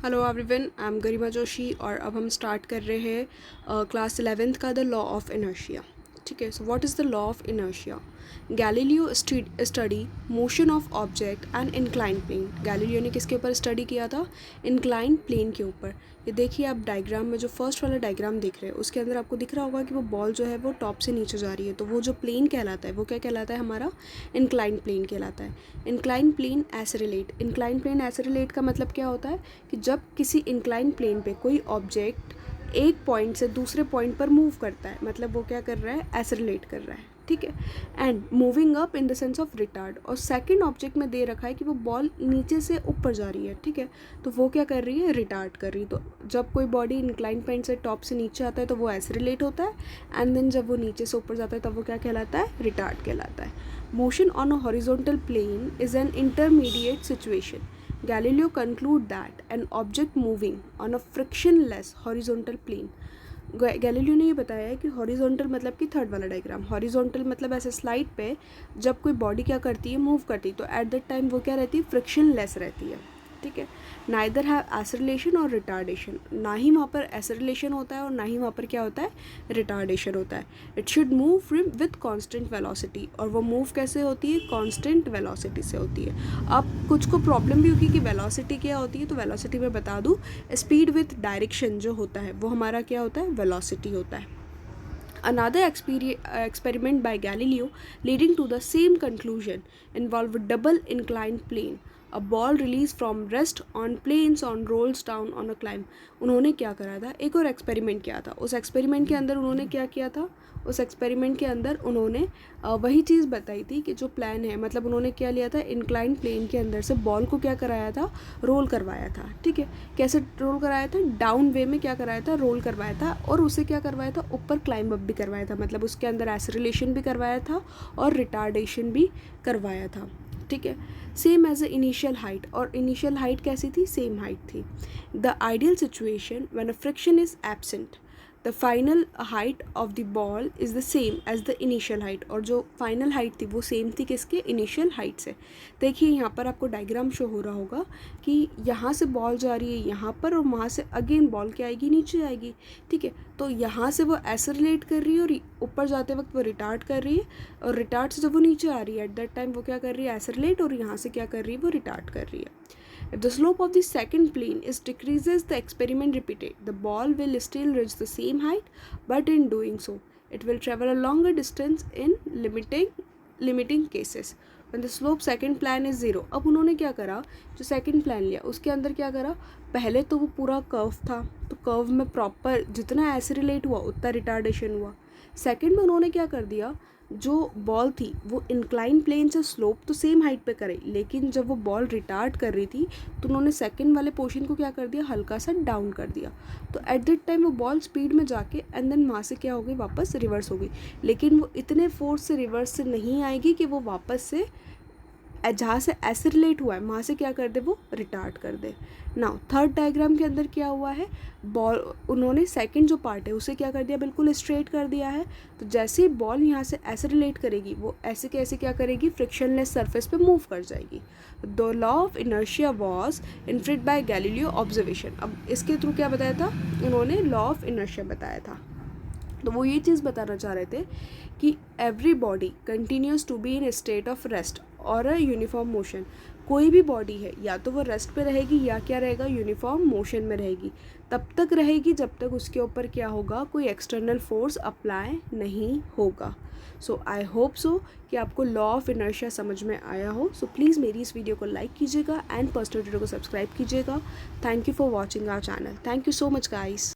Hello everyone, I am गरिमा जोशी और अब हम स्टार्ट कर रहे हैं क्लास 11th का द लॉ ऑफ इनर्शिया। ठीक है, so what is the law of inertia? Galileo study motion of object and incline plane. Galileo ने किसके ऊपर स्टडी किया था? इंक्लाइन प्लेन के ऊपर। ये देखिए आप डायग्राम में जो फर्स्ट वाला डायग्राम देख रहे हैं उसके अंदर आपको दिख रहा होगा कि वो बॉल जो है वो टॉप से नीचे जा रही है, तो वो जो प्लेन कहलाता है वो क्या कहलाता है? हमारा इंक्लाइन प्लेन कहलाता है। Incline plane accelerate. Incline plane accelerate का मतलब क्या होता है कि जब किसी इंक्लाइन प्लेन पे कोई ऑब्जेक्ट एक पॉइंट से दूसरे पॉइंट पर मूव करता है, मतलब वो क्या कर रहा है? एसेरिलेट कर रहा है। ठीक है, and moving up in the sense of retard. और सेकंड ऑब्जेक्ट में दे रखा है कि वो बॉल नीचे से ऊपर जा रही है। ठीक है, तो वो क्या कर रही है? रिटार्ड कर रही है। तो जब कोई बॉडी इंक्लाइन पॉइंट से टॉप से नीचे आता है तो वो एसेरिलेट होता है, एंड देन जब वो नीचे से ऊपर जाता है तब वो क्या कहलाता है? रिटार्ड कहलाता है। Motion on a horizontal plane is an intermediate situation. Galileo conclude that an object moving on a frictionless horizontal plane. Galileo ने ये बताया है कि हॉरिजॉन्टल मतलब कि थर्ड वाला डायग्राम, हॉरिजॉन्टल मतलब ऐसे स्लाइड पे जब कोई बॉडी क्या करती है? मूव करती है, तो एट दैट टाइम वो क्या रहती है? फ्रिक्शनलेस रहती है। ठीक है, नाइदर हैव एसेरिलेशन और रिटार्डेशन। ना ही वहाँ पर एसेरिलेशन होता है और ना ही वहाँ पर क्या होता है? रिटार्डेशन होता है। It should move with constant velocity. और वो मूव कैसे होती है? कांस्टेंट वेलोसिटी से होती है। अब कुछ को प्रॉब्लम भी होगी कि वेलोसिटी क्या होती है, तो वेलोसिटी मैं बता दूँ, स्पीड विथ डायरेक्शन जो होता है वो हमारा क्या होता है? वेलोसिटी होता है। Another experiment by Galileo leading to the same conclusion involved a double inclined plane. A ball released from rest on planes on rolls down on a climb. उन्होंने क्या करा था? एक और एक्सपेरिमेंट किया था। उस एक्सपेरिमेंट के अंदर उन्होंने क्या किया था? उस एक्सपेरिमेंट के अंदर उन्होंने वही चीज़ बताई थी कि जो प्लान है, मतलब उन्होंने क्या लिया था? इंक्लाइन प्लेन के अंदर से बॉल को क्या कराया था? रोल करवाया था। ठीक है, कैसे रोल कराया था? डाउन वे में क्या कराया था? रोल करवाया था। और उसे क्या करवाया था? ऊपर क्लाइंब अप भी करवाया था, मतलब उसके अंदर एसेरिलेशन भी करवाया था और रिटार्डेशन भी करवाया था। ठीक है, same as a initial height. और इनिशियल हाइट कैसी थी? सेम हाइट थी। The ideal situation when a friction is absent, the final height of the ball is the same as the initial height. और जो फाइनल हाइट थी वो same थी किसके? इनिशियल हाइट से। देखिए यहाँ पर आपको डायग्राम शो हो रहा होगा कि यहाँ से बॉल जा रही है यहाँ पर, और वहाँ से अगेन बॉल क्या आएगी? नीचे आएगी। ठीक है, तो यहाँ से वो एसेरिलेट कर रही है और ऊपर जाते वक्त वो रिटार्ड कर रही है, और रिटार्ड से जब वो नीचे आ रही है एट दैट टाइम वो क्या कर रही है? एसेरिलेट, और यहाँ से क्या कर रही है? वो रिटार्ड कर रही है। If the slope of the second plane is decreases the experiment repeated, the ball will still reach the same height, but in doing so, it will travel a longer distance in limiting cases. When the slope second plan is 0. अब उन्होंने क्या करा? जो second plan लिया उसके अंदर क्या करा? पहले तो वो पूरा कर्व था, तो कर्व में प्रॉपर जितना एसेरिलेट हुआ उतना रिटार्डेशन हुआ। सेकंड में उन्होंने क्या कर दिया? जो बॉल थी वो इंक्लाइन प्लेन से स्लोप तो सेम हाइट पे करे, लेकिन जब वो बॉल रिटार्ड कर रही थी तो उन्होंने सेकंड वाले पोर्शन को क्या कर दिया? हल्का सा डाउन कर दिया। तो एट दैट टाइम वो बॉल स्पीड में जाके एंड देन वहाँ से क्या हो गई? वापस रिवर्स हो गई। लेकिन वो इतने फोर्स से रिवर्स से नहीं आएगी कि वो वापस से जहाँ से एसेरिलेट हुआ है वहाँ से क्या कर दे? वो रिटार्ड कर दे। नाउ थर्ड डायग्राम के अंदर क्या हुआ है? बॉल उन्होंने सेकंड जो पार्ट है उसे क्या कर दिया? बिल्कुल स्ट्रेट कर दिया है। तो जैसे ही बॉल यहाँ से एसेरिलेट करेगी वो ऐसे कैसे क्या करेगी? फ्रिक्शनलेस सरफेस पे मूव कर जाएगी। The law of inertia was inferred by Galileo observation. अब इसके थ्रू क्या बताया था? उन्होंने लॉ ऑफ इनर्शिया बताया था। तो वो ये चीज़ बताना चाह रहे थे कि every body continues to be in state of rest और अ यूनिफॉर्म मोशन। कोई भी बॉडी है या तो वो रेस्ट पे रहेगी या क्या रहेगा? यूनिफॉर्म मोशन में रहेगी। तब तक रहेगी जब तक उसके ऊपर क्या होगा? कोई एक्सटर्नल फोर्स अप्लाई नहीं होगा। सो आई होप सो कि आपको लॉ ऑफ इनर्शिया समझ में आया हो। सो प्लीज़ मेरी इस वीडियो को लाइक कीजिएगा एंड पर्सनल वीडियो को सब्सक्राइब कीजिएगा। Thank you for watching our channel. Thank you so much guys.